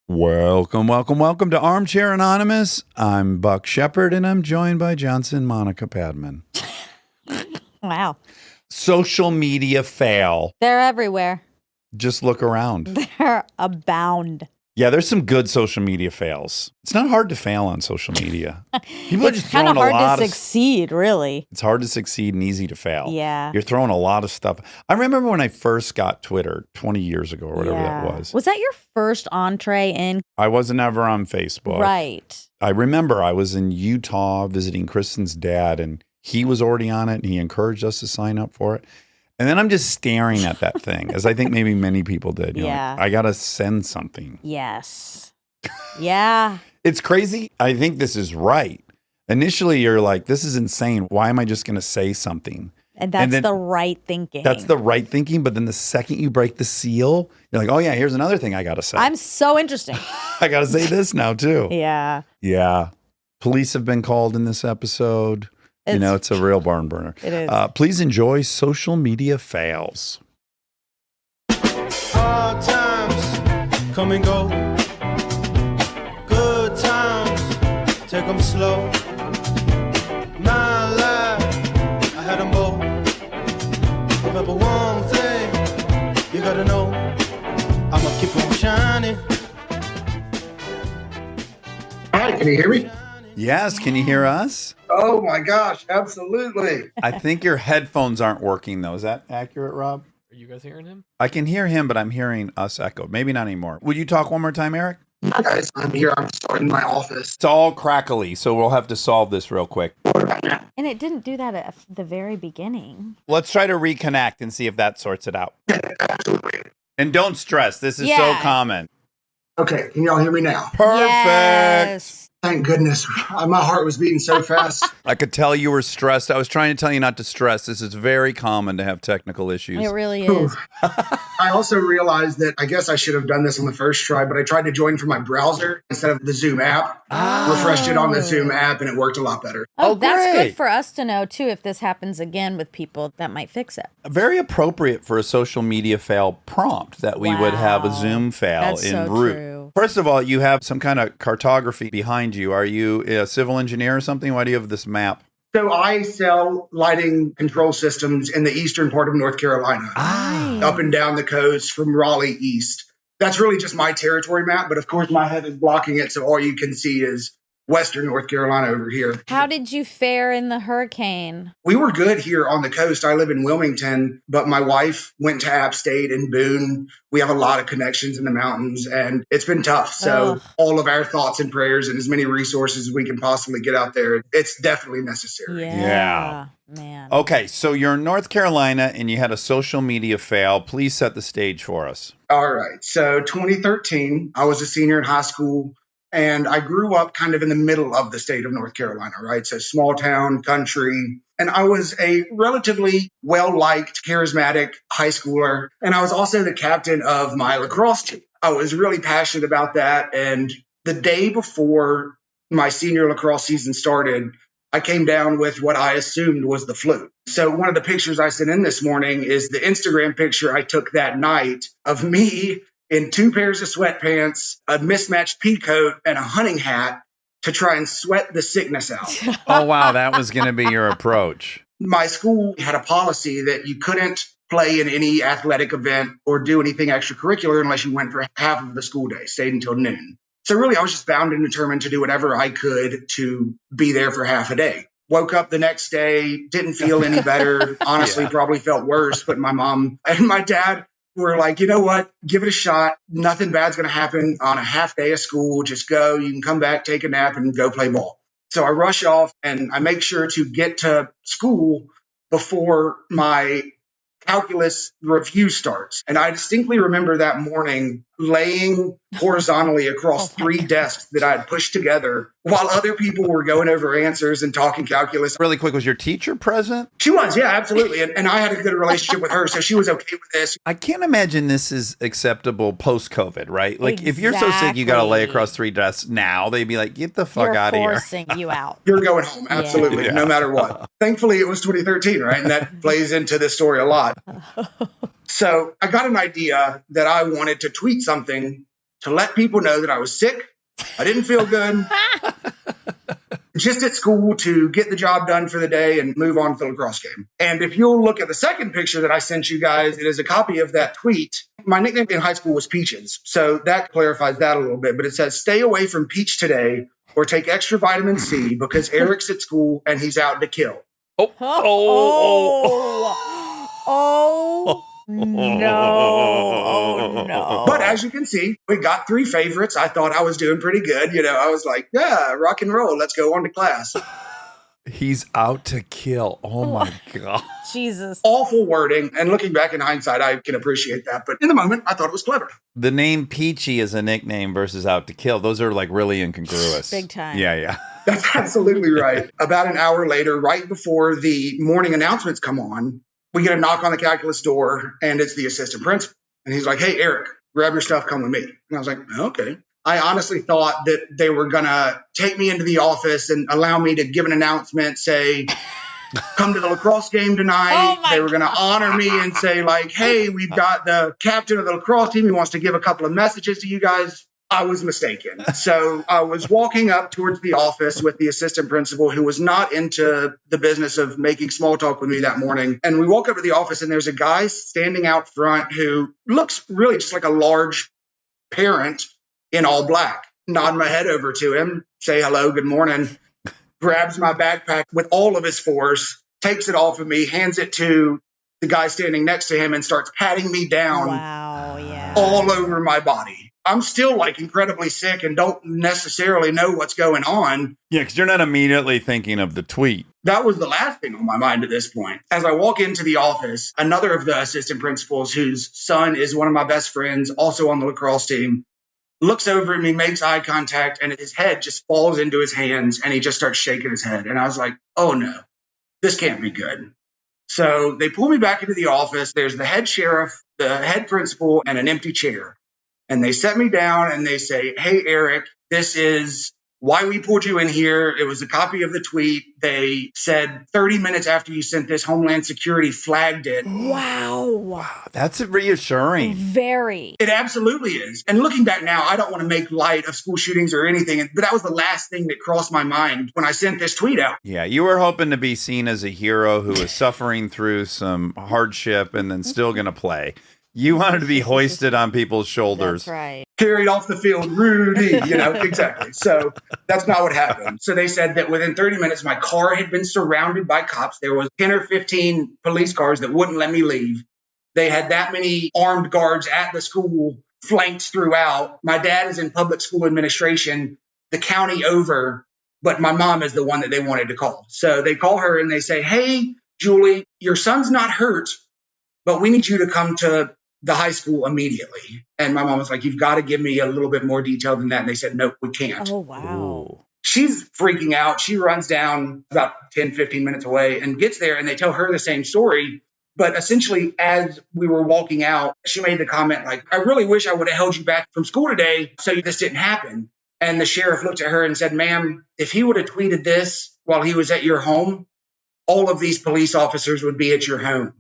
Welcome to Armchair Anonymous. I'm Buck Shepard, and I'm joined by Johnson Monica Padman. Wow. Social media fail. They're everywhere. Just look around. They're abound. Yeah, there's some good social media fails. It's not hard to fail on social media. People are just throwing a lot of... It's kind of hard to succeed, really. It's hard to succeed and easy to fail. Yeah. You're throwing a lot of stuff. I remember when I first got Twitter 20 years ago or whatever that was. Was that your first entree in? I wasn't ever on Facebook. Right. I remember I was in Utah visiting Kristen's dad, and he was already on it, and he encouraged us to sign up for it. And then I'm just staring at that thing, as I think maybe many people did. You know, like, I got to send something. Yes. Yeah. It's crazy. I think this is right. Initially, you're like, this is insane. Why am I just going to say something? And that's the right thinking. That's the right thinking. But then the second you break the seal, you're like, oh, yeah, here's another thing I got to say. I'm so interesting. I got to say this now, too. Yeah. Yeah. Police have been called in this episode. It's a real barn burner. It is. Please enjoy social media fails. Hard times come and go. Good times, take them slow. My life, I had them both. Remember one thing, you gotta know, I'ma keep on shining. Hi, can you hear me? Yes, can you hear us? Oh my gosh, absolutely. I think your headphones aren't working, though. Is that accurate, Rob? Are you guys hearing him? I can hear him, but I'm hearing us echo. Maybe not anymore. Would you talk one more time, Eric? Hi guys, I'm here. I'm starting my office. It's all crackly, so we'll have to solve this real quick. What about now? And it didn't do that at the very beginning. Let's try to reconnect and see if that sorts it out. Absolutely. And don't stress. This is so common. Okay, can y'all hear me now? Perfect. Yes. Thank goodness. My heart was beating so fast. I could tell you were stressed. I was trying to tell you not to stress. This is very common to have technical issues. It really is. I also realized that I guess I should have done this on the first try, but I tried to join from my browser instead of the Zoom app. Refreshed it on the Zoom app, and it worked a lot better. Oh, that's great. good for us to know, too, if this happens again with people that might fix it. Very appropriate for a social media fail prompt that we would have a Zoom fail That's in so root. true. First of all, you have some kind of cartography behind you. Are you a civil engineer or something? Why do you have this map? So I sell lighting control systems in the eastern part of North Carolina, up and down the coast from Raleigh east. That's really just my territory map, but of course my head is blocking it, so all you can see is western North Carolina over here. How did you fare in the hurricane? We were good here on the coast. I live in Wilmington, but my wife went to App State and Boone. We have a lot of connections in the mountains, and it's been tough. So all of our thoughts and prayers and as many resources as we can possibly get out there, it's definitely necessary. Yeah. Man. Okay, so you're in North Carolina and you had a social media fail. Please set the stage for us. All right. So 2013, I was a senior in high school. And I grew up kind of in the middle of the state of North Carolina, right? So small town, country. And I was a relatively well-liked, charismatic high schooler. And I was also the captain of my lacrosse team. I was really passionate about that. And the day before my senior lacrosse season started, I came down with what I assumed was the flu. So one of the pictures I sent in this morning is the Instagram picture I took that night of me in 2 pairs of sweatpants, a mismatched pea coat, and a hunting hat to try and sweat the sickness out. Oh, wow. That was going to be your approach. My school had a policy that you couldn't play in any athletic event or do anything extracurricular unless you went for half of the school day, stayed until noon. So really, I was just bound and determined to do whatever I could to be there for half a day. Woke up the next day, didn't feel any better. Honestly, probably felt worse. But my mom and my dad were like, you know what? Give it a shot. Nothing bad's going to happen on a half day of school. Just go. You can come back, take a nap, and go play ball. So I rush off and I make sure to get to school before my calculus review starts. And I distinctly remember that morning laying horizontally across 3 desks that I had pushed together while other people were going over answers and talking calculus. Really quick, was your teacher present? She was, yeah, absolutely. And I had a good relationship with her, so she was okay with this. I can't imagine this is acceptable post-COVID, right? Like, if you're so sick, you got to lay across 3 desks now, they'd be like, get the fuck out of here. You're forcing you out. You're going home, absolutely, no matter what. Thankfully, it was 2013, right? And that plays into this story a lot. So I got an idea that I wanted to tweet something to let people know that I was sick. I didn't feel good. Just at school to get the job done for the day and move on to the lacrosse game. And if you'll look at the second picture that I sent you guys, it is a copy of that tweet. My nickname in high school was Peaches, so that clarifies that a little bit. But it says, stay away from Peach today or take extra vitamin C because Eric's at school and he's out to kill. No. Oh, no. But as you can see, we got 3 favorites. I thought I was doing pretty good. I was like, yeah, rock and roll. Let's go on to class. He's out to kill. Oh my God. Jesus. Awful wording. And looking back in hindsight, I can appreciate that. But in the moment, I thought it was clever. The name Peachy is a nickname versus out to kill. Those are like really incongruous. Big time. Yeah. That's absolutely right. About an hour later, right before the morning announcements come on, we get a knock on the calculus door, and it's the assistant principal. And he's like, hey, Eric, grab your stuff, come with me. And I was like, okay. I honestly thought that they were going to take me into the office and allow me to give an announcement, say, come to the lacrosse game tonight. They were going to honor me and say, like, hey, we've got the captain of the lacrosse team. He wants to give a couple of messages to you guys. I was mistaken. So I was walking up towards the office with the assistant principal who was not into the business of making small talk with me that morning. And we walk up to the office and there's a guy standing out front who looks really just like a large parent in all black. Nod my head over to him, say hello, good morning, grabs my backpack with all of his force, takes it off of me, hands it to the guy standing next to him and starts patting me down all over my body. I'm still like incredibly sick and don't necessarily know what's going on. Yeah, because you're not immediately thinking of the tweet. That was the last thing on my mind at this point. As I walk into the office, another of the assistant principals, whose son is one of my best friends, also on the lacrosse team, looks over at me, makes eye contact, and his head just falls into his hands and he just starts shaking his head. And I was like, oh no, this can't be good. So they pull me back into the office. There's the head sheriff, the head principal, and an empty chair. And they set me down and they say, hey, Eric, this is why we pulled you in here. It was a copy of the tweet. They said 30 minutes after you sent this, Homeland Security flagged it. Wow. That's reassuring. Very. It absolutely is. And looking back now, I don't want to make light of school shootings or anything, but that was the last thing that crossed my mind when I sent this tweet out. Yeah, you were hoping to be seen as a hero who was suffering through some hardship and then still going to play. You wanted to be hoisted on people's shoulders. That's right. Carried off the field, Rudy, exactly. So that's not what happened. So they said that within 30 minutes, my car had been surrounded by cops. There was 10 or 15 police cars that wouldn't let me leave. They had that many armed guards at the school, flanked throughout. My dad is in public school administration, the county over, but my mom is the one that they wanted to call. So they call her and they say, hey, Julie, your son's not hurt, but we need you to come to the high school immediately. And my mom was like, you've got to give me a little bit more detail than that. And they said, nope, we can't. Oh, wow. Ooh. She's freaking out. She runs down about 10, 15 minutes away and gets there and they tell her the same story. But essentially, as we were walking out, she made the comment like, I really wish I would have held you back from school today so this didn't happen. And the sheriff looked at her and said, ma'am, if he would have tweeted this while he was at your home, all of these police officers would be at your home.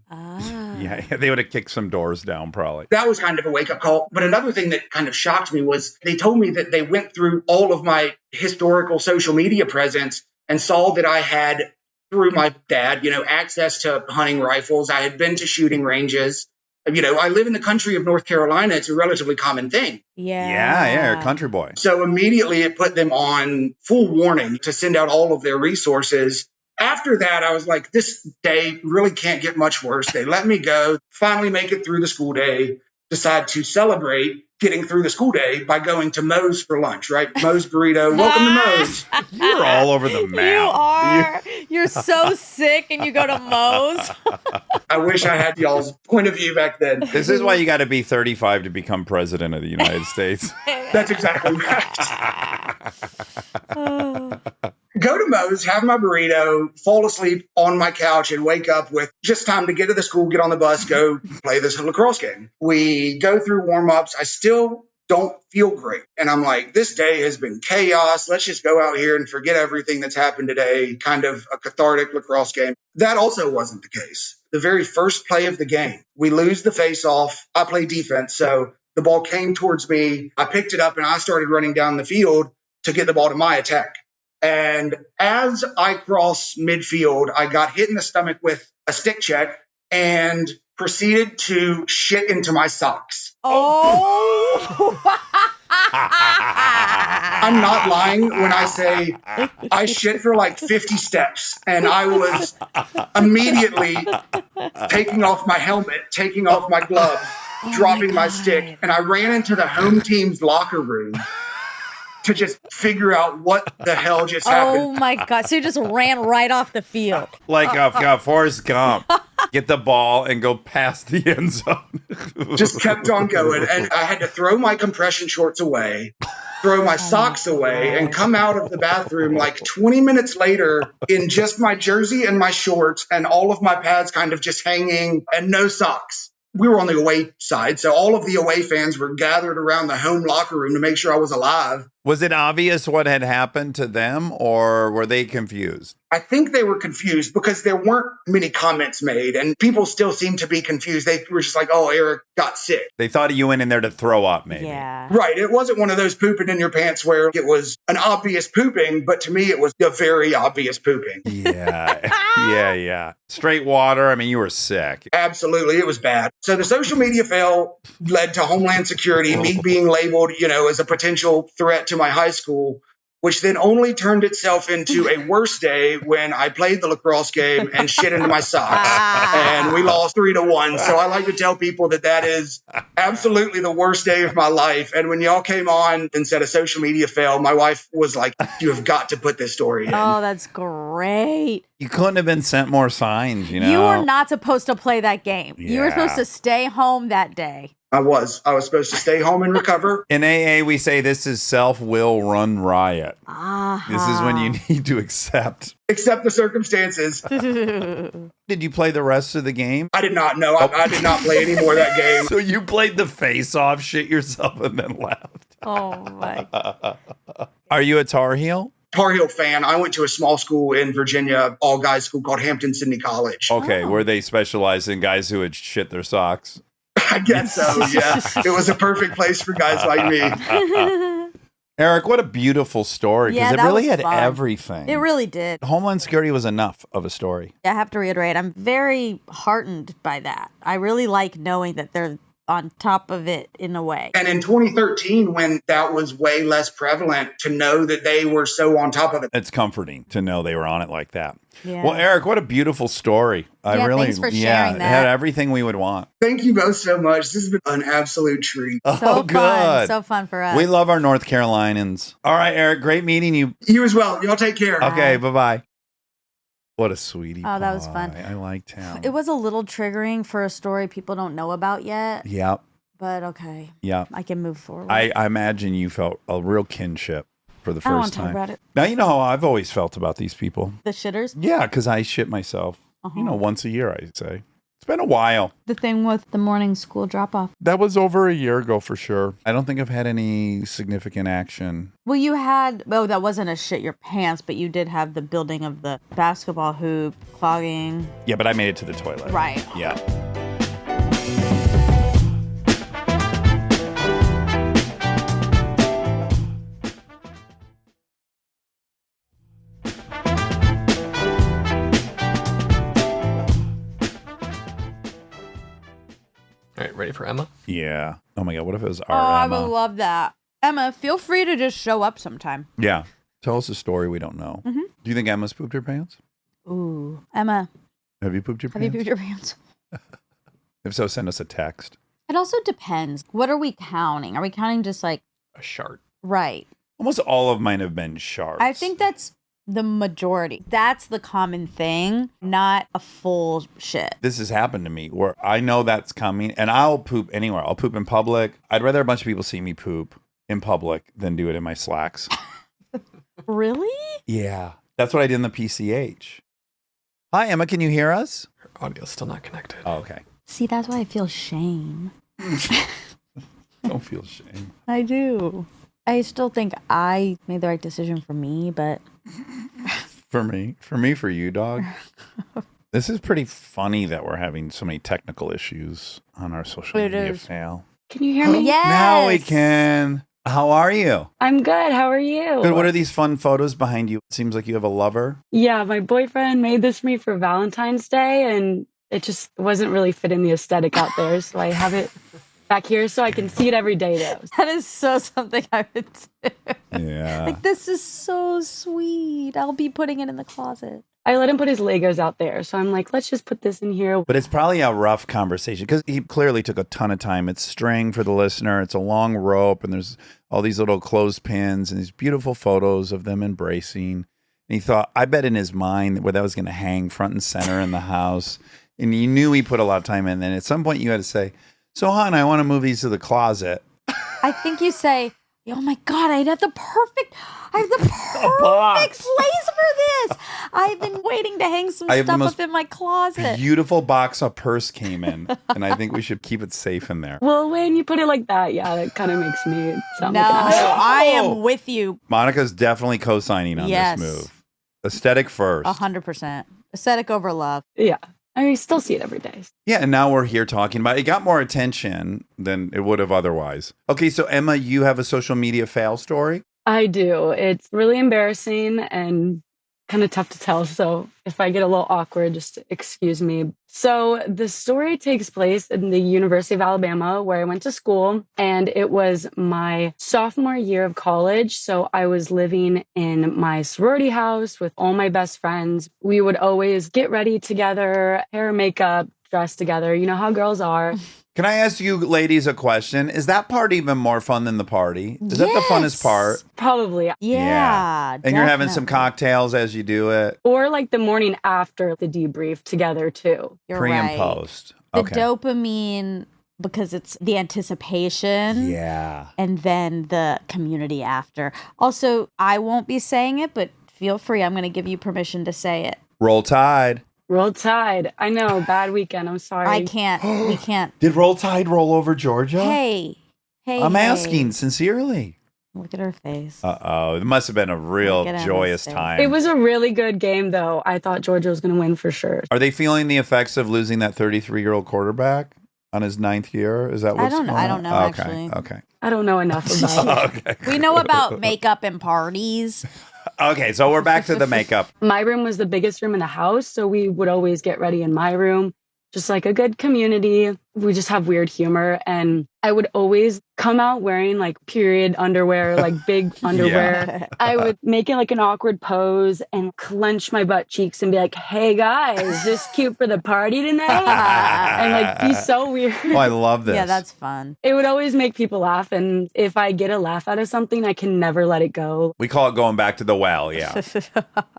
Yeah, they would have kicked some doors down probably. That was kind of a wake-up call. But another thing that kind of shocked me was they told me that they went through all of my historical social media presence and saw that I had, through my dad, access to hunting rifles. I had been to shooting ranges. I live in the country of North Carolina. It's a relatively common thing. Yeah, you're a country boy. So immediately it put them on full warning to send out all of their resources. After that, I was like, this day really can't get much worse. They let me go, finally make it through the school day, decide to celebrate getting through the school day by going to Moe's for lunch, right? Moe's Burrito. Welcome to Moe's. You're all over the map. You are. You're so sick and you go to Moe's. I wish I had y'all's point of view back then. This is why you got to be 35 to become president of the United States. That's exactly right. Go to Moe's, have my burrito, fall asleep on my couch, and wake up with just time to get to the school, get on the bus, go play this lacrosse game. We go through warm-ups. I still don't feel great. And I'm like, this day has been chaos. Let's just go out here and forget everything that's happened today. Kind of a cathartic lacrosse game. That also wasn't the case. The very first play of the game, we lose the face-off. I play defense, so The ball came towards me. I picked it up and I started running down the field to get the ball to my attack. And as I crossed midfield, I got hit in the stomach with a stick check and proceeded to shit into my socks. Oh! I'm not lying when I say I shit for like 50 steps, and I was immediately taking off my helmet, taking off my gloves, dropping my stick, and I ran into the home team's locker room to just figure out what the hell just happened. Oh my God. So you just ran right off the field. Like Forrest Gump. Get the ball and go past the end zone. Just kept on going. And I had to throw my compression shorts away, throw my socks away, and come out of the bathroom like 20 minutes later in just my jersey and my shorts and all of my pads kind of just hanging and no socks. We were on the away side, so all of the away fans were gathered around the home locker room to make sure I was alive. Was it obvious what had happened to them, or were they confused? I think they were confused because there weren't many comments made, and people still seemed to be confused. They were just like, oh, Eric got sick. They thought you went in there to throw up, maybe. Yeah. Right. It wasn't one of those pooping in your pants where it was an obvious pooping, but to me, it was a very obvious pooping. Yeah. Yeah. Straight water. I mean, you were sick. Absolutely. It was bad. So the social media fail led to Homeland Security, me being labeled, as a potential threat to my high school, which then only turned itself into a worse day when I played the lacrosse game and shit into my socks. And we lost 3-1. So I like to tell people that is absolutely the worst day of my life. And when y'all came on and said a social media fail, my wife was like, you have got to put this story in. Oh, that's great. You couldn't have been sent more signs, You were not supposed to play that game. Yeah. You were supposed to stay home that day. I was supposed to stay home and recover. In AA, we say this is self-will run riot. This is when you need to accept the circumstances. Did you play the rest of the game? I did not know. I did not play any more of that game. So you played the face-off, shit yourself, and then left. Oh, my God. Are you a Tar Heel? Tar Heel fan. I went to a small school in Virginia, all-guys school called Hampton-Sydney College. Okay, where they specialize in guys who had shit their socks. I guess so, yeah. It was a perfect place for guys like me. Eric, what a beautiful story, because it really had everything. It really did. Homeland Security was enough of a story. I have to reiterate, I'm very heartened by that. I really like knowing that they're on top of it in a way. And in 2013, when that was way less prevalent, to know that they were so on top of it. It's comforting to know they were on it like that. Yeah. Well, Eric, what a beautiful story. Thanks for sharing It that. had everything we would want. Thank you both so much. This has been an absolute treat. So fun. So fun for us. We love our North Carolinians. All right, Eric, great meeting you. You as well. Y'all take care. Okay, bye-bye. What a sweetie. Oh, that was fun. I liked him. It was a little triggering for a story people don't know about yet. Yep. But okay. Yeah. I can move forward. I imagine you felt a real kinship for the I don't first want to time. talk about it. Now, you know how I've always felt about these people. The shitters? Yeah, because I shit myself, once a year, I'd say. It's been a while. The thing with the morning school drop-off. That was over a year ago for sure. I don't think I've had any significant action. Well, you had, that wasn't a shit your pants, but you did have the building of the basketball hoop, clogging. Yeah, but I made it to the toilet. Right. Yeah. All right, ready for Emma? Yeah. Oh my God, what if it was our I Emma? would love that. Emma, feel free to just show up sometime. Yeah. Tell us a story we don't know. Mm-hmm. Do you think Emma's pooped her pants? Ooh. Emma, Have you pooped your have pants? you pooped your pants? If so, send us a text. It also depends. What are we counting? Are we counting just like... A shart. Right. Almost all of mine have been sharks. I think that's the majority. That's the common thing, not a full shit. This has happened to me where I know that's coming and I'll poop anywhere. I'll poop in public. I'd rather a bunch of people see me poop in public than do it in my slacks. Really? Yeah. That's what I did in the PCH. Hi, Emma. Can you hear us? Her audio's still not connected. Oh, okay. See, that's why I feel shame. Don't feel shame. I do. I still think I made the right decision for me, but... For me, for you, dog. This is pretty funny that we're having so many technical issues on our social media fail. Can you hear me? Yes. Now we can. How are you? I'm good. How are you? Good. What are these fun photos behind you? It seems like you have a lover. Yeah, my boyfriend made this for me for Valentine's Day, and it just wasn't really fitting the aesthetic out there. So I have it back here so I can see it every day, though. That is so something I would do. Yeah. Like, this is so sweet. I'll be putting it in the closet. I let him put his Legos out there. So I'm like, let's just put this in here. But it's probably a rough conversation because he clearly took a ton of time. It's string for the listener. It's a long rope, and there's all these little clothespins and these beautiful photos of them embracing. And he thought, I bet in his mind where that was going to hang front and center in the house. And you knew he put a lot of time in. And at some point you had to say, so, hon, I want to move these to the closet. I think you say, oh my God, I have the perfect box. place for this. I've been waiting to hang some stuff up in my closet. Beautiful box a purse came in. And I think we should keep it safe in there. Well, when you put it like that, yeah, that kind of makes me sound No, like an asshole. I am with you. Monica's definitely co-signing on this move. Aesthetic first. 100%. Aesthetic over love. Yeah. I mean, still see it every day. Yeah, and now we're here talking about it. It got more attention than it would have otherwise. Okay, so Emma, you have a social media fail story? I do. It's really embarrassing and kind of tough to tell. So if I get a little awkward, just excuse me. So the story takes place in the University of Alabama, where I went to school, and it was my sophomore year of college. So I was living in my sorority house with all my best friends. We would always get ready together, hair, makeup, dress together. You know how girls are. Can I ask you ladies a question? Is that part even more fun than the party? Is that the funnest part? Probably. Yeah. And you're having some cocktails as you do it? Or like the morning after the debrief together too. You're Pre right. and post. The Okay. dopamine, because it's the anticipation. Yeah. And then the community after. Also, I won't be saying it, but feel free. I'm going to give you permission to say it. Roll Tide. Roll Tide. I know, bad weekend. I'm sorry. I can't. We can't. Did Roll Tide roll over Georgia? Hey. I'm asking sincerely. Look at her face. Uh-oh. It must have been a real Look at Emma's joyous face. time. It was a really good game, though. I thought Georgia was going to win for sure. Are they feeling the effects of losing that 33-year-old quarterback on his 9th year? Is that what's going on? I don't know, actually. Okay. I don't know enough about it. Okay. We know about makeup and parties. Okay, so we're back to the makeup. My room was the biggest room in the house, so we would always get ready in my room. Just like a good community. We just have weird humor. And I would always come out wearing like period underwear, like big underwear. Yeah. I would make it like an awkward pose and clench my butt cheeks and be like, hey guys, is this cute for the party tonight? And like be so weird. Oh, I love this. Yeah, that's fun. It would always make people laugh. And if I get a laugh out of something, I can never let it go. We call it going back to the well, yeah.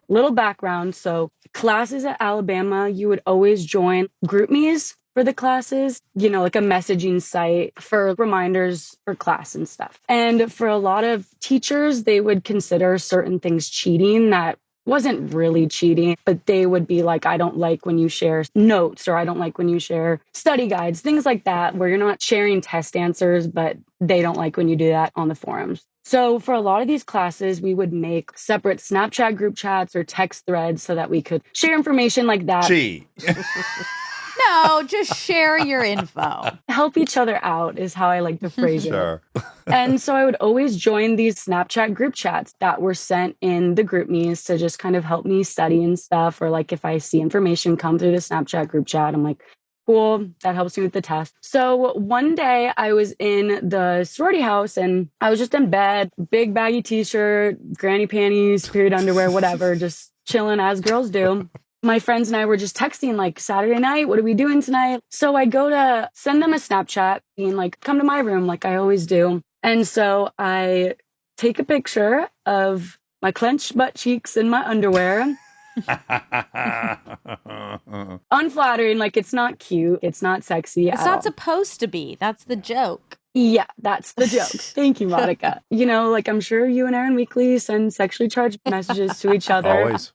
Little background. So classes at Alabama, you would always join GroupMe's for the classes, you know, like a messaging site for reminders for class and stuff. And for a lot of teachers, they would consider certain things cheating that wasn't really cheating, but they would be like, I don't like when you share notes, or I don't like when you share study guides, things like that, where you're not sharing test answers, but they don't like when you do that on the forums. So for a lot of these classes, we would make separate Snapchat group chats or text threads so that we could share information like that. Gee. No, just share your info. Help each other out is how I like to phrase Sure. it. And so I would always join these Snapchat group chats that were sent in the GroupMe's to just kind of help me study and stuff. Or like if I see information come through the Snapchat group chat, I'm like, cool, that helps me with the test. So one day I was in the sorority house and I was just in bed, big baggy t-shirt, granny panties, period underwear, whatever, just chilling as girls do. My friends and I were just texting like, Saturday night, what are we doing tonight? So I go to send them a Snapchat being like, come to my room like I always do. And so I take a picture of my clenched butt cheeks in my underwear. Unflattering, like it's not cute, it's not sexy. It's not supposed to be. That's the joke. Yeah, that's the joke. Thank you, Monica. You know, like I'm sure you and Aaron Weekly send sexually charged messages to each other. Always.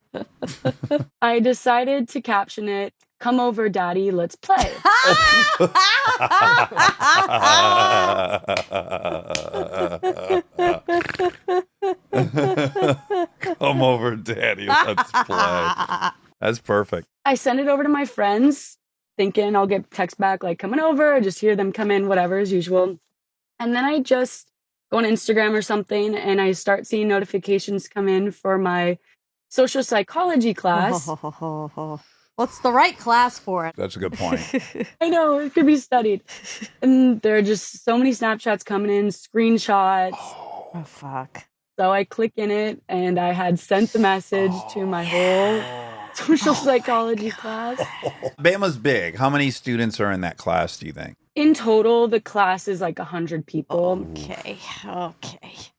I decided to caption it, come over, daddy, let's play. Come over, daddy. Let's play. That's perfect. I send it over to my friends, thinking I'll get text back like coming over, just hear them come in, whatever as usual. And then I just go on Instagram or something and I start seeing notifications come in for my social psychology class. Well, it's the right class for it. That's a good point. I know, it could be studied. And there are just so many Snapchats coming in, screenshots. Oh, fuck. So I click in it and I had sent the message to my whole social psychology class. Bama's big. How many students are in that class, do you think? In total, the class is like 100 people. Okay.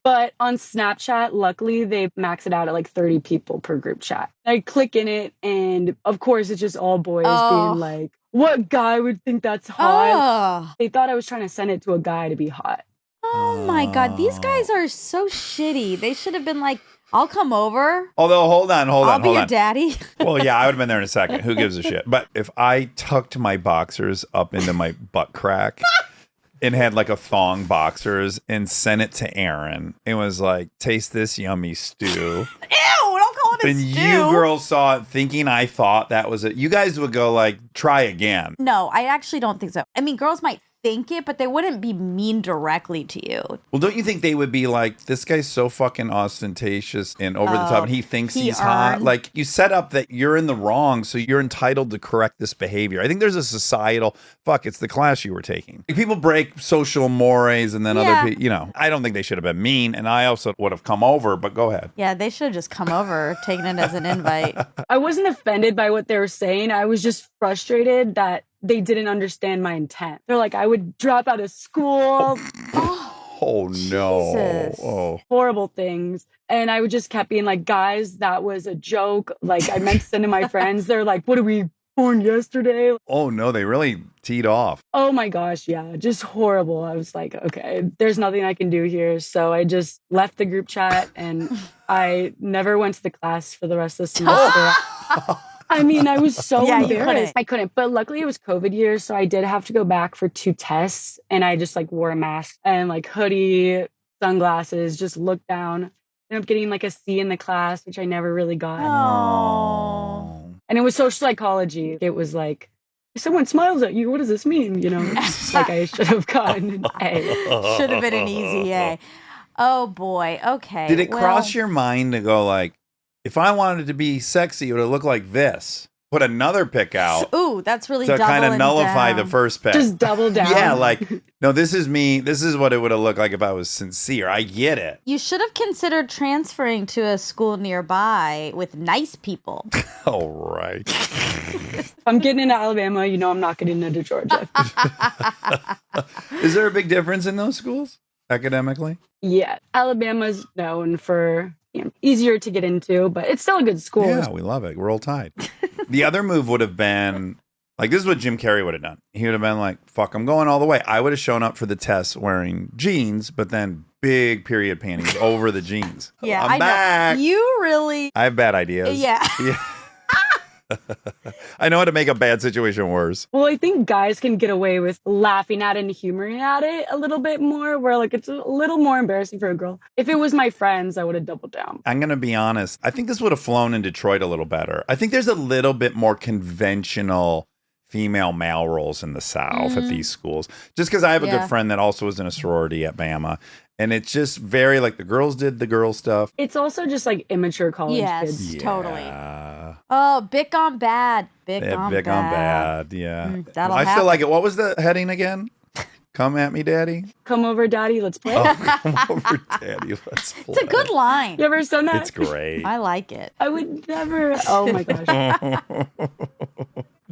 But on Snapchat, luckily, they max it out at like 30 people per group chat. I click in it, and of course, it's just all boys being like, what guy would think that's hot? They thought I was trying to send it to a guy to be hot. Oh my God. These guys are so shitty. They should have been like, I'll come over. Although, hold on. I'll be your daddy. Well, yeah, I would have been there in a second. Who gives a shit? But if I tucked my boxers up into my butt crack and had like a thong boxers and sent it to Aaron, it was like, taste this yummy stew. Ew, don't call it a And stew. you girls saw it thinking I thought that was it. You guys would go like, try again. No, I actually don't think so. I mean, girls might think it, but they wouldn't be mean directly to you. Well, don't you think they would be like, this guy's so fucking ostentatious and over the top and he thinks he's hot? Like, you set up that you're in the wrong, so you're entitled to correct this behavior. I think there's a societal, it's the class you were taking. Like, people break social mores and then other people, I don't think they should have been mean, and I also would have come over, but go ahead. Yeah, they should have just come over, taken it as an invite. I wasn't offended by what they were saying. I was just frustrated that they didn't understand my intent. They're like, I would drop out of school. Oh, no. Jesus. Oh. Horrible things. And I would just kept being like, guys, that was a joke. Like, I meant to send to my friends. They're like, what, are we born yesterday? Oh, no, they really teed off. Oh my gosh, yeah, just horrible. I was like, okay, there's nothing I can do here. So I just left the group chat and I never went to the class for the rest of the semester. I mean, I was so embarrassed. I couldn't. But luckily it was COVID year, so I did have to go back for 2 tests. And I just like wore a mask and like hoodie, sunglasses, just looked down. Ended up getting like a C in the class, which I never really got. Oh. And it was social psychology. It was like, if someone smiles at you, what does this mean? Like I should have gotten an A. Should have been an easy A. Oh boy. Okay. Did it cross your mind to go like, if I wanted it to be sexy, it would look like this? Put another pick out. Ooh, that's really to kind of nullify the first pick. Just double down. Yeah, like, no, this is me. This is what it would have looked like if I was sincere. I get it. You should have considered transferring to a school nearby with nice people. All right. If I'm getting into Alabama, I'm not getting into Georgia. Is there a big difference in those schools academically? Yeah. Alabama's known for easier to get into, but it's still a good school. Yeah, we love it. We're all tied. The other move would have been, like, this is what Jim Carrey would have done. He would have been like, fuck, I'm going all the way. I would have shown up for the test wearing jeans, but then big period panties over the jeans. Yeah, I'm back. Know. You really... I have bad ideas. Yeah. I know how to make a bad situation worse. Well, I think guys can get away with laughing at it and humoring at it a little bit more, where like it's a little more embarrassing for a girl. If it was my friends, I would have doubled down. I'm going to be honest. I think this would have flown in Detroit a little better. I think there's a little bit more conventional female male roles in the South at these schools. Just because I have a good friend that also was in a sorority at Bama. And it's just very like the girls did the girl stuff. It's also just like immature college kids. Yes, totally. Oh, Bic on bad. Bic on bad. Yeah. That'll I happen. feel like it. What was the heading again? Come at me, daddy. Come over, daddy. Let's play. Oh, come over, daddy. Let's play. It's a good line. You ever done that? It's great. I like it. I would never. Oh my gosh.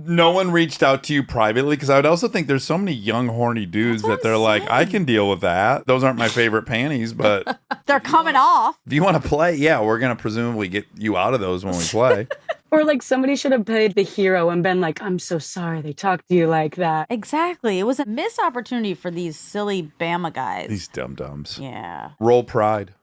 No one reached out to you privately? Because I would also think there's so many young horny dudes that they're like, I can deal with that. Those aren't my favorite panties, but they're coming off. If you want to play, yeah, we're going to presumably get you out of those when we play. Or like somebody should have played the hero and been like, I'm so sorry they talked to you like that. Exactly. It was a missed opportunity for these silly Bama guys. These dum-dums. Yeah. Roll Pride.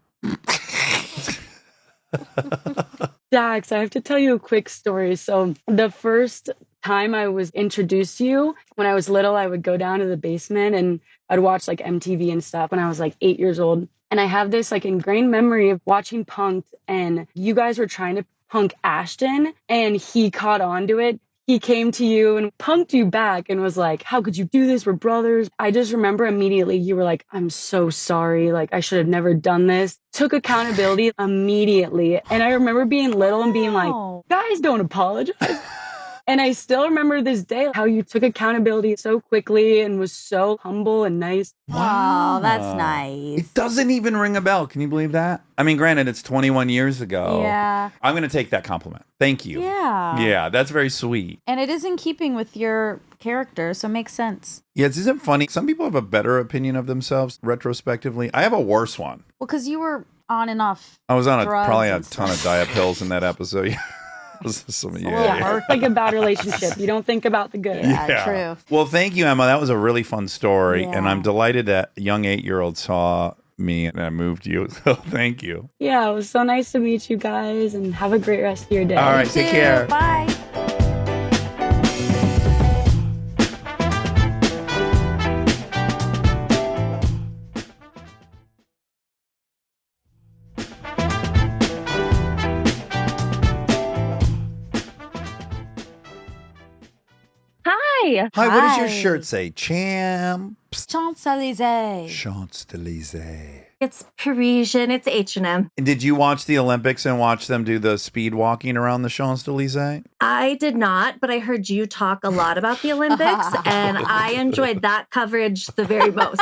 Dax, I have to tell you a quick story. So the first time I was introduced to you, when I was little, I would go down to the basement and I'd watch like MTV and stuff when I was like 8 years old. And I have this like ingrained memory of watching Punk'd, and you guys were trying to punk Ashton and he caught on to it. he came to you and punked you back and was like, how could you do this? We're brothers. I just remember immediately you were like, I'm so sorry. Like, I should have never done this. Took accountability immediately. And I remember being little and being like, guys don't apologize. And I still remember this day how you took accountability so quickly and was so humble and nice. Wow, that's nice. It doesn't even ring a bell. Can you believe that? I mean, granted, it's 21 years ago. Yeah. I'm going to take that compliment. Thank you. Yeah. Yeah, that's very sweet. And it is in keeping with your character, so it makes sense. Yeah, isn't it funny? Some people have a better opinion of themselves retrospectively. I have a worse one. Well, because you were on and off. I was on drugs probably a and ton of diet pills in that episode. Yeah, like a bad relationship. You don't think about the good. Yeah, true. Well, thank you, Emma. That was a really fun story. Yeah. And I'm delighted that a young 8-year-old saw me and I moved you. So thank you. Yeah, it was so nice to meet you guys and have a great rest of your day. All right, take care. Bye. Hi. Hi, what does your shirt say? Champs. Champs-Élysées. Champs-Élysées. It's Parisian. It's H&M. And did you watch the Olympics and watch them do the speed walking around the Champs-Élysées? I did not, but I heard you talk a lot about the Olympics, and I enjoyed that coverage the very most.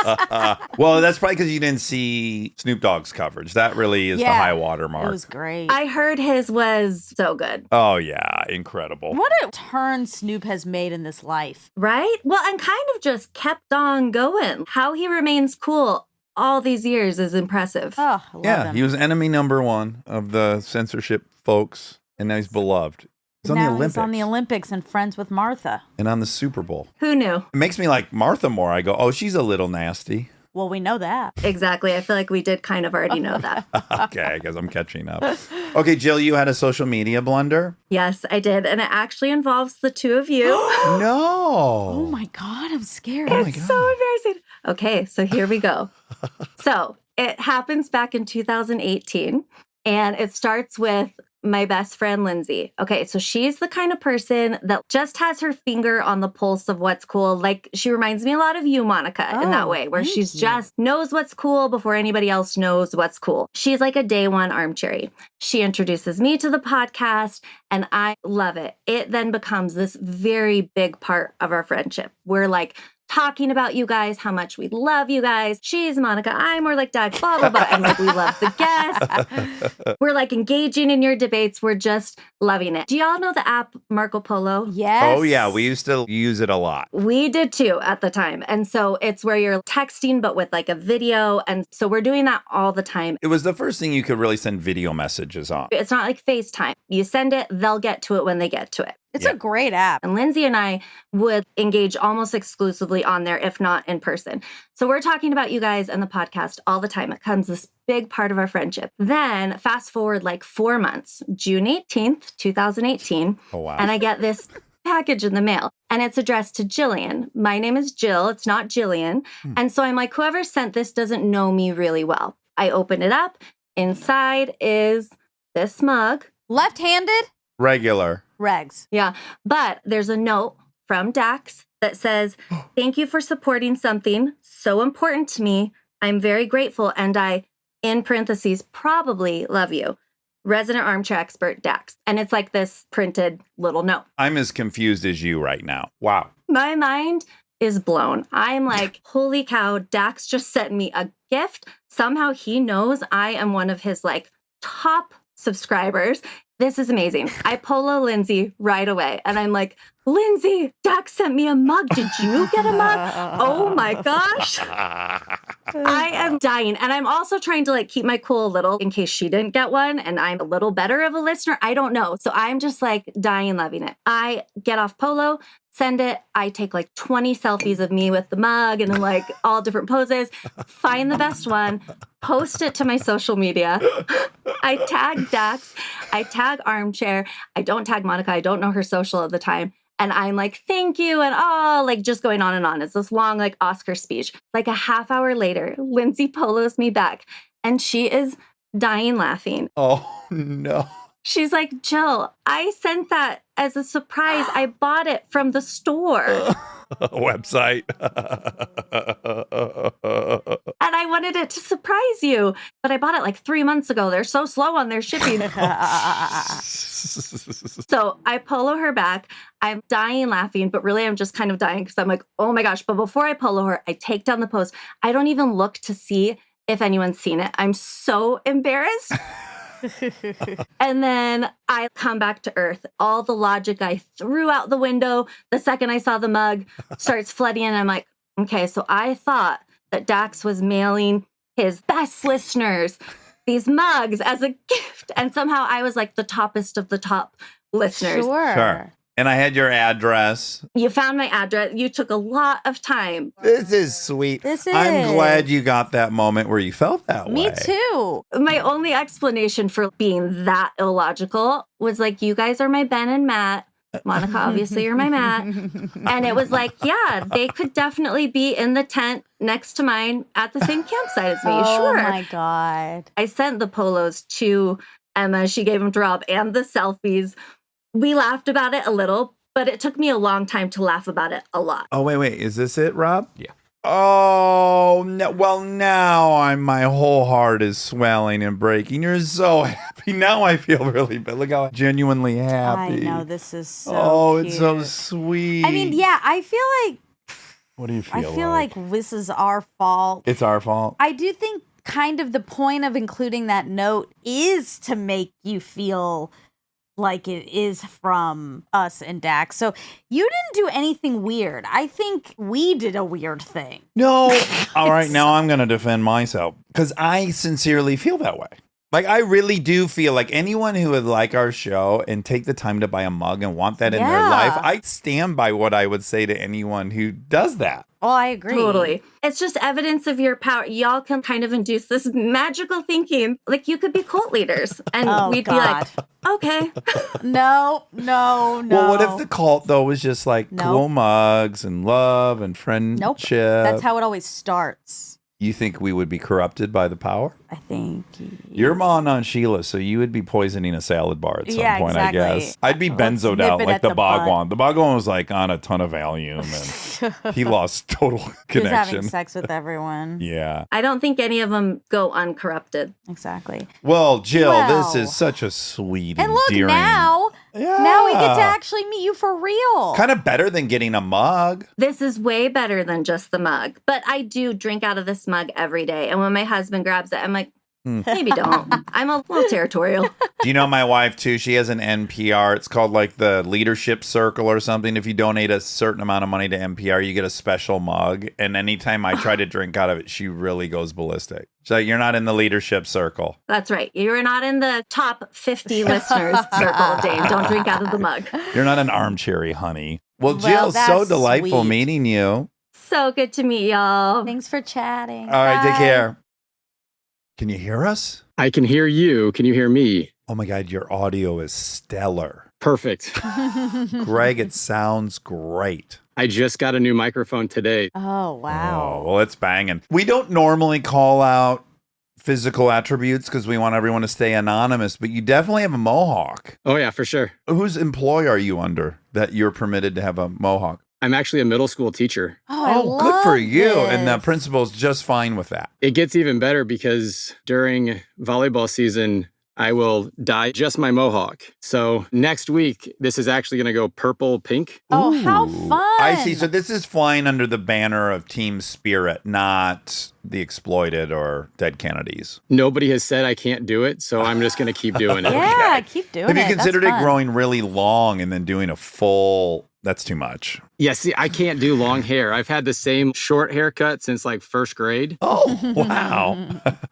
Well, that's probably because you didn't see Snoop Dogg's coverage. That really is the high water mark. It was great. I heard his was so good. Oh, yeah. Incredible. What a turn Snoop has made in this life. Right? Well, and kind of just kept on going. How he remains cool all these years is impressive. Oh, I love him. He was enemy number one of the censorship folks, and now he's beloved. He's on the Olympics. He's on the Olympics and friends with Martha. And on the Super Bowl. Who knew? It makes me like Martha more. I go, oh, she's a little nasty. Well, we know that. Exactly. I feel like we did kind of already know that. Okay, I guess I'm catching up. Okay, Jill, you had a social media blunder? Yes, I did. And it actually involves the two of you. No. Oh my God, I'm scared. It's so embarrassing. Okay, so here we go. So it happens back in 2018, and it starts with my best friend, Lindsay. Okay, so she's the kind of person that just has her finger on the pulse of what's cool. Like, she reminds me a lot of you, Monica, in that way, where she's just knows what's cool before anybody else knows what's cool. She's like a day one Armchair. She introduces me to the podcast, and I love it. It then becomes this very big part of our friendship. We're like talking about you guys, how much we love you guys. She's Monica, I'm more like Dax, blah, blah, blah. And like, we love the guests. We're like engaging in your debates. We're just loving it. Do y'all know the app Marco Polo? Yes. Oh, yeah. We used to use it a lot. We did too at the time. And so it's where you're texting, but with like a video. And so we're doing that all the time. It was the first thing you could really send video messages on. It's not like FaceTime. You send it, they'll get to it when they get to it. It's a great app. And Lindsay and I would engage almost exclusively on there, if not in person. So we're talking about you guys and the podcast all the time. It becomes this big part of our friendship. Then fast forward like 4 months, June 18th, 2018. Oh, wow. And I get this package in the mail, and it's addressed to Jillian. My name is Jill. It's not Jillian. And so I'm like, whoever sent this doesn't know me really well. I open it up. Inside is this mug. Left-handed? Regular. Regs. Yeah. But there's a note from Dax that says, thank you for supporting something so important to me. I'm very grateful. And I, in parentheses, probably love you. Resident armchair expert, Dax. And it's like this printed little note. I'm as confused as you right now. Wow. My mind is blown. I'm like, holy cow, Dax just sent me a gift. Somehow he knows I am one of his like top subscribers. This is amazing. I polo Lindsay right away. And I'm like, Lindsay, Dax sent me a mug. Did you get a mug? Oh my gosh. I am dying. And I'm also trying to like keep my cool a little in case she didn't get one and I'm a little better of a listener. I don't know. So I'm just like dying, loving it. I get off polo, send it. I take like 20 selfies of me with the mug and like all different poses, find the best one, post it to my social media. I tag Dax, I tag Armchair. I don't tag Monica. I don't know her social at the time. And I'm like, thank you. And like just going on and on. It's this long, like Oscar speech. Like a half hour later, Lindsay polos me back and she is dying laughing. Oh, no. She's like, Jill, I sent that as a surprise. I bought it from the store. Website. And I wanted it to surprise you. But I bought it like 3 months ago. They're so slow on their shipping. So I polo her back. I'm dying laughing, but really I'm just kind of dying because I'm like, oh my gosh. But before I polo her, I take down the post. I don't even look to see if anyone's seen it. I'm so embarrassed. And then I come back to earth. All the logic I threw out the window the second I saw the mug starts flooding in. I'm like, okay, so I thought that Dax was mailing his best listeners these mugs as a gift. And somehow I was like the toppest of the top listeners. Sure. And I had your address. You found my address. You took a lot of time. This is sweet. This is. I'm glad you got that moment where you felt that way. Me too. My only explanation for being that illogical was like, you guys are my Ben and Matt. Monica, obviously, you're my Matt. And it was like, yeah, they could definitely be in the tent next to mine at the same campsite as me. Sure. Oh my God. I sent the polos to Emma. She gave them to Rob and the selfies. We laughed about it a little, but it took me a long time to laugh about it a lot. Oh, wait. Is this it, Rob? Yeah. Oh, no, well, now my whole heart is swelling and breaking. You're so happy. Now I feel really bad. Look how genuinely happy. I know, this is so cute. It's so sweet. I mean, yeah, I feel like... What do you feel I feel like this is our fault. It's our fault? I do think kind of the point of including that note is to make you feel like it is from us and Dax. So you didn't do anything weird. I think we did a weird thing. No. All right, now I'm going to defend myself because I sincerely feel that way. Like, I really do feel like anyone who would like our show and take the time to buy a mug and want that in their life, I stand by what I would say to anyone who does that. Oh, I agree. Totally. It's just evidence of your power. Y'all can kind of induce this magical thinking. Like, you could be cult leaders. And we'd be like, okay. No. Well, what if the cult, though, was just like cool mugs and love and friendship? Nope. That's how it always starts. You think we would be corrupted by the power? I think. You're on Sheila, so you would be poisoning a salad bar at some point, exactly. I guess. I'd be benzoed out like the Bhagwan. The Bhagwan was like on a ton of Valium and he lost total connection. He was having sex with everyone. Yeah. I don't think any of them go uncorrupted. Exactly. Well, Jill, this is such a sweet and look, endearing... now we get to actually meet you for real. Kind of better than getting a mug. This is way better than just the mug. But I do drink out of this mug every day. And when my husband grabs it, I'm like, maybe don't. I'm a little territorial. Do you know my wife, too? She has an NPR. It's called like the Leadership Circle or something. If you donate a certain amount of money to NPR, you get a special mug. And anytime I try to drink out of it, she really goes ballistic. She's like, you're not in the Leadership Circle. That's right. You're not in the top 50 listeners circle, Dave. Don't drink out of the mug. You're not an armchair, honey. Well, Jill, so delightful meeting you. So good to meet y'all. Thanks for chatting. All right, take care. Can you hear us? I can hear you. Can you hear me? Oh my God, your audio is stellar. Perfect. Greg, it sounds great. I just got a new microphone today. Oh, wow. Oh, well, it's banging. We don't normally call out physical attributes because we want everyone to stay anonymous, but you definitely have a mohawk. Oh, yeah, for sure. Whose employ are you under that you're permitted to have a mohawk? I'm actually a middle school teacher. Oh, good for you. this. And the principal's just fine with that. It gets even better because during volleyball season, I will dye just my mohawk. So next week, this is actually going to go purple pink. Oh, how fun. I see. So this is flying under the banner of Team Spirit, not the Exploited or Dead Kennedys. Nobody has said I can't do it, so I'm just going to keep doing it. Yeah, keep doing it. Have you considered That's it fun. growing really long and then doing a full... That's too much. Yeah, see, I can't do long hair. I've had the same short haircut since like first grade. Oh, wow.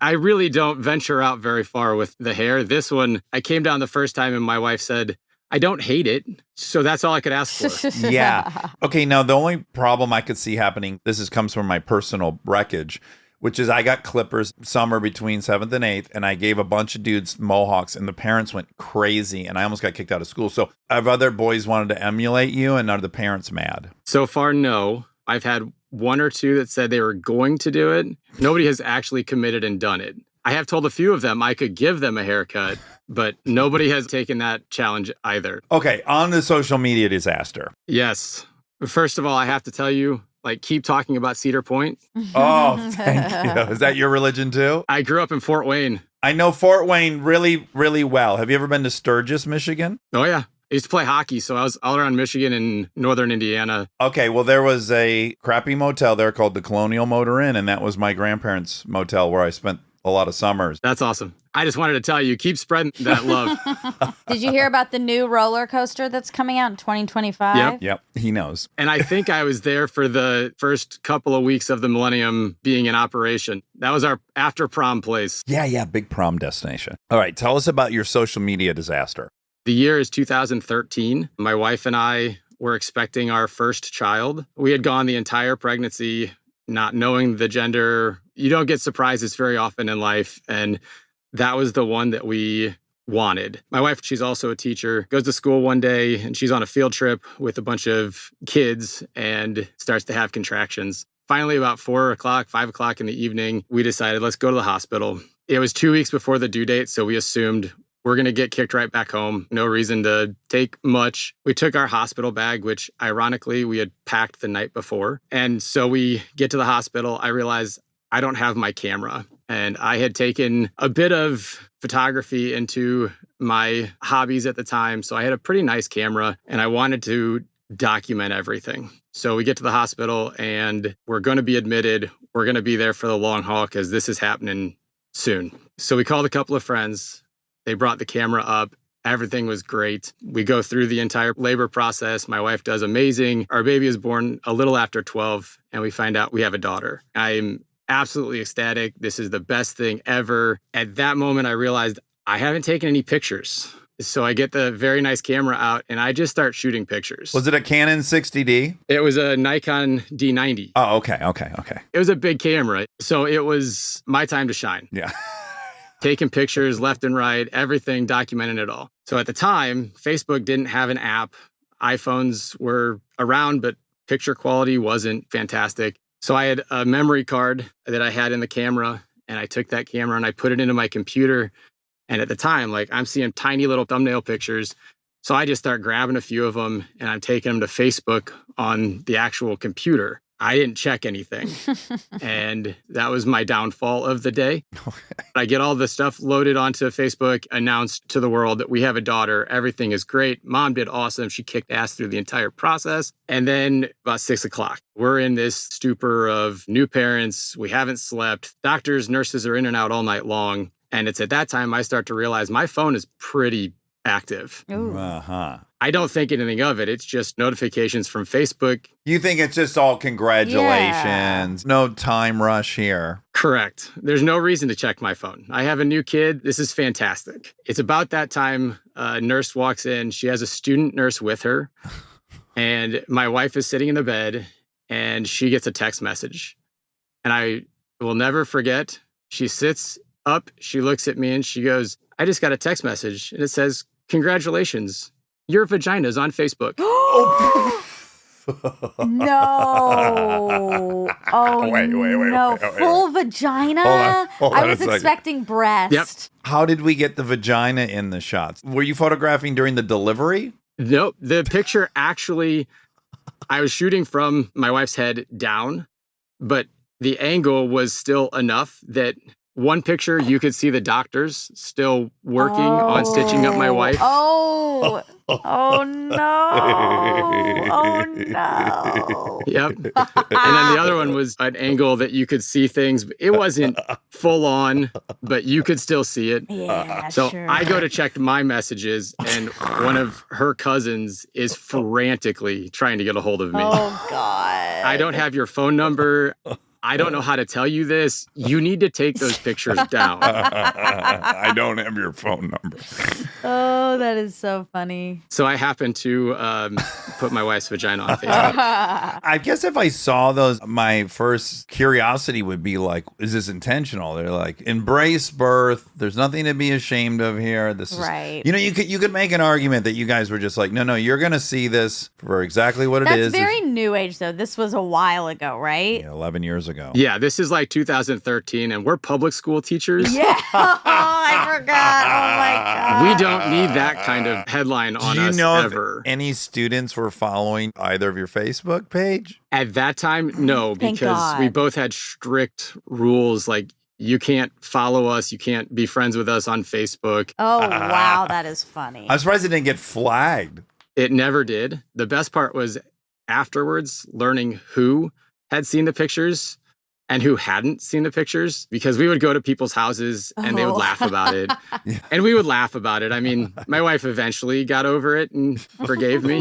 I really don't venture out very far with the hair. This one, I came down the first time and my wife said, I don't hate it. So that's all I could ask for. Yeah. Okay, now the only problem I could see happening, comes from my personal wreckage, which is I got clippers summer between 7th and 8th, and I gave a bunch of dudes mohawks, and the parents went crazy, and I almost got kicked out of school. So have other boys wanted to emulate you, and are the parents mad? So far, no. I've had one or two that said they were going to do it. Nobody has actually committed and done it. I have told a few of them I could give them a haircut, but nobody has taken that challenge either. Okay, on the social media disaster. Yes. First of all, I have to tell you, keep talking about Cedar Point. Oh, thank you. Is that your religion too? I grew up in Fort Wayne. I know Fort Wayne really, really well. Have you ever been to Sturgis, Michigan? Oh, yeah. I used to play hockey, so I was all around Michigan and northern Indiana. Okay, well, there was a crappy motel there called the Colonial Motor Inn, and that was my grandparents' motel where I spent a lot of summers. That's awesome. I just wanted to tell you, keep spreading that love. Did you hear about the new roller coaster that's coming out in 2025? Yep, he knows. And I think I was there for the first couple of weeks of the Millennium being in operation. That was our after prom place. Yeah, big prom destination. All right, tell us about your social media disaster. The year is 2013. My wife and I were expecting our first child. We had gone the entire pregnancy not knowing the gender. You don't get surprises very often in life. And that was the one that we wanted. My wife, she's also a teacher, goes to school one day and she's on a field trip with a bunch of kids and starts to have contractions. Finally, about 5 o'clock in the evening, we decided, let's go to the hospital. It was 2 weeks before the due date, so we assumed we're going to get kicked right back home. No reason to take much. We took our hospital bag, which ironically we had packed the night before. And so we get to the hospital. I realize I don't have my camera. And I had taken a bit of photography into my hobbies at the time. So I had a pretty nice camera and I wanted to document everything. So we get to the hospital and we're going to be admitted. We're going to be there for the long haul because this is happening soon. So we called a couple of friends. They brought the camera up. Everything was great. We go through the entire labor process. My wife does amazing. Our baby is born a little after 12, and we find out we have a daughter. I'm absolutely ecstatic. This is the best thing ever. At that moment, I realized I haven't taken any pictures. So I get the very nice camera out, and I just start shooting pictures. Was it a Canon 60D? It was a Nikon D90. Oh, okay. It was a big camera. So it was my time to shine. Yeah. Taking pictures left and right, everything, documenting it all. So at the time, Facebook didn't have an app. iPhones were around, but picture quality wasn't fantastic. So I had a memory card that I had in the camera, and I took that camera and I put it into my computer. And at the time, I'm seeing tiny little thumbnail pictures. So I just start grabbing a few of them and I'm taking them to Facebook on the actual computer. I didn't check anything. And that was my downfall of the day. I get all the stuff loaded onto Facebook, announced to the world that we have a daughter. Everything is great. Mom did awesome. She kicked ass through the entire process. And then about 6 o'clock, we're in this stupor of new parents. We haven't slept. Doctors, nurses are in and out all night long. And it's at that time I start to realize my phone is pretty active. Ooh. Uh-huh. I don't think anything of it. It's just notifications from Facebook. You think it's just all congratulations. Yeah. No time rush here. Correct. There's no reason to check my phone. I have a new kid. This is fantastic. It's about that time a nurse walks in. She has a student nurse with her. And my wife is sitting in the bed and she gets a text message. And I will never forget. She sits up, she looks at me and she goes, I just got a text message. And it says, congratulations. Your vagina's on Facebook. No. Oh, Wait. no. Full vagina? Hold on I a was second. expecting breast. Yep. How did we get the vagina in the shots? Were you photographing during the delivery? Nope. The picture actually, I was shooting from my wife's head down, but the angle was still enough that one picture, you could see the doctors still working on stitching up my wife. Oh no. Oh no. Yep. And then the other one was an angle that you could see things. It wasn't full on, but you could still see it. Yeah, So sure. I go to check my messages, and one of her cousins is frantically trying to get a hold of me. Oh, God. I don't have your phone number. I don't know how to tell you this. You need to take those pictures down. I don't have your phone number. Oh, that is so funny. So I happened to put my wife's vagina on Facebook. I guess if I saw those, my first curiosity would be like, is this intentional? They're like, embrace birth. There's nothing to be ashamed of here. This is Right. You could make an argument that you guys were just like, no, you're going to see this for exactly what it is. That's very new age, though. This was a while ago, right? Yeah, 11 years ago. ago. Yeah, this is like 2013, and we're public school teachers. Yeah. Oh, I forgot. Oh, my God. We don't need that kind of headline on us ever. If any students were following either of your Facebook page? At that time, no, because we both had strict rules like you can't follow us, you can't be friends with us on Facebook. Oh, wow, that is funny. I'm surprised it didn't get flagged. It never did. The best part was afterwards learning who had seen the pictures and who hadn't seen the pictures, because we would go to people's houses and they would laugh about it. And we would laugh about it. I mean, my wife eventually got over it and forgave me.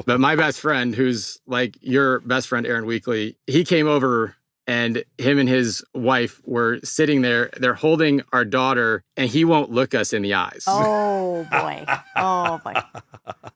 But my best friend, who's like your best friend, Aaron Weekly, he came over and him and his wife were sitting there. They're holding our daughter, and he won't look us in the eyes. Oh, boy. Oh, boy.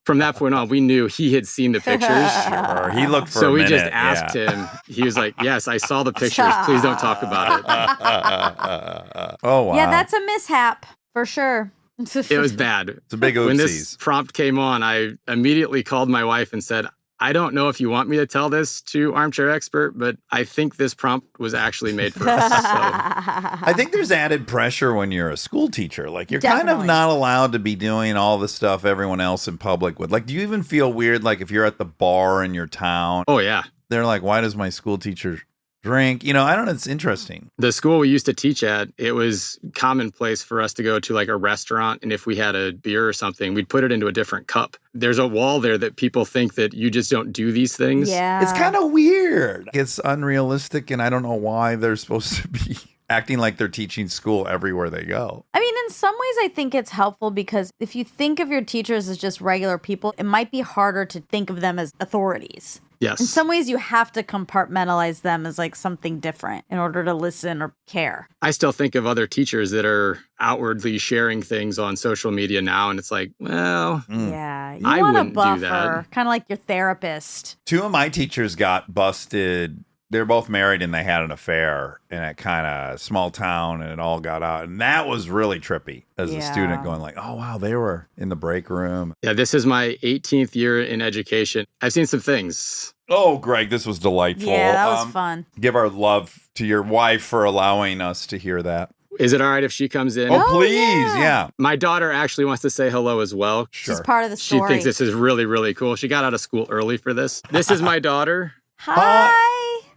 From that point on, we knew he had seen the pictures. Sure. He looked for so a we minute, just asked him. He was like, yes, I saw the pictures. Please don't talk about it. Oh, wow. Yeah, that's a mishap for sure. It was bad. It's a big oopsies. When this prompt came on, I immediately called my wife and said, I don't know if you want me to tell this to Armchair Expert, but I think this prompt was actually made for us. So. I think there's added pressure when you're a school teacher. Like, you're kind of not allowed to be doing all the stuff everyone else in public would. Like, do you even feel weird, like, if you're at the bar in your town? Oh, yeah. They're like, why does my school teacher drink? You know, I don't know. It's interesting. The school we used to teach at, it was commonplace for us to go to like a restaurant, and if we had a beer or something, we'd put it into a different cup. There's a wall there that people think that you just don't do these things. Yeah. It's kind of weird. It's unrealistic, and I don't know why they're supposed to be acting like they're teaching school everywhere they go. I mean, in some ways, I think it's helpful because if you think of your teachers as just regular people, it might be harder to think of them as authorities. Yes. In some ways, you have to compartmentalize them as like something different in order to listen or care. I still think of other teachers that are outwardly sharing things on social media now, and it's like, well, yeah, you I want a wouldn't do that. buffer, kind of like your therapist. 2 of my teachers got busted. They're both married and they had an affair in a kind of small town, and it all got out. And that was really trippy as a student going like, oh, wow, they were in the break room. Yeah, this is my 18th year in education. I've seen some things. Oh, Greg, this was delightful. Yeah, that was fun. Give our love to your wife for allowing us to hear that. Is it all right if she comes in? Oh, please. Yeah. My daughter actually wants to say hello as well. She's part of the She story. thinks this is really, really cool. She got out of school early for this. This is my daughter. Hi.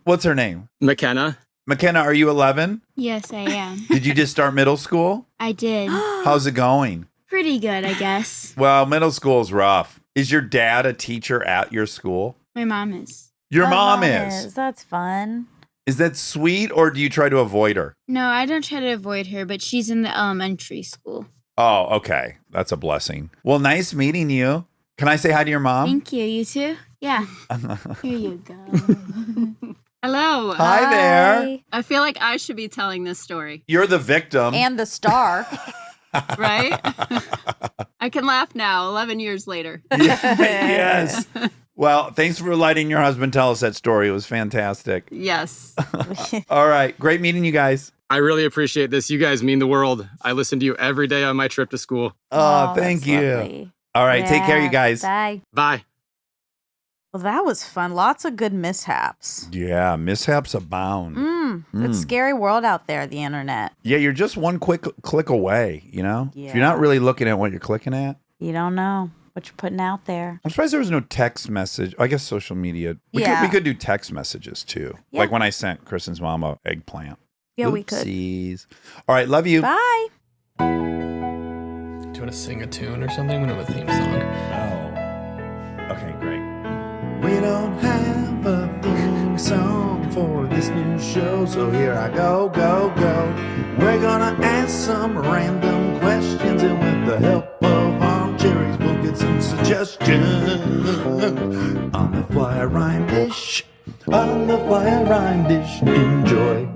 What's her name? McKenna. McKenna, are you 11? Yes, I am. Did you just start middle school? I did. How's it going? Pretty good, I guess. Well, middle school is rough. Is your dad a teacher at your school? My mom is. Your mom is. That's fun. Is that sweet, or do you try to avoid her? No, I don't try to avoid her, but she's in the elementary school. Oh, okay. That's a blessing. Well, nice meeting you. Can I say hi to your mom? Thank you. You too? Yeah. Here you go. Hello. Hi there. I feel like I should be telling this story. You're the victim. And the star. Right? I can laugh now, 11 years later. Yes. Well, thanks for letting your husband tell us that story. It was fantastic. Yes. All right. Great meeting you guys. I really appreciate this. You guys mean the world. I listen to you every day on my trip to school. Oh, thank you. Lovely. All right. Take care, you guys. Bye. Bye. Well, that was fun. Lots of good mishaps. Yeah. Mishaps abound. It's a scary world out there, the internet. Yeah. You're just one quick click away, you know? Yeah. If you're not really looking at what you're clicking at. You don't know what you're putting out there. I'm surprised there was no text message. I guess social media. We could do text messages too. Yeah. Like when I sent Kristen's mom a eggplant. Yeah, we could. Oopsies. All right. Love you. Bye. Do you want to sing a tune or something? We don't have a theme song. Oh. Okay, great. We don't have a theme song for this new show, so here I go. We're gonna ask some random questions, and with the help of Armchair, we'll get some suggestions. On the fly, rhyme dish. Enjoy.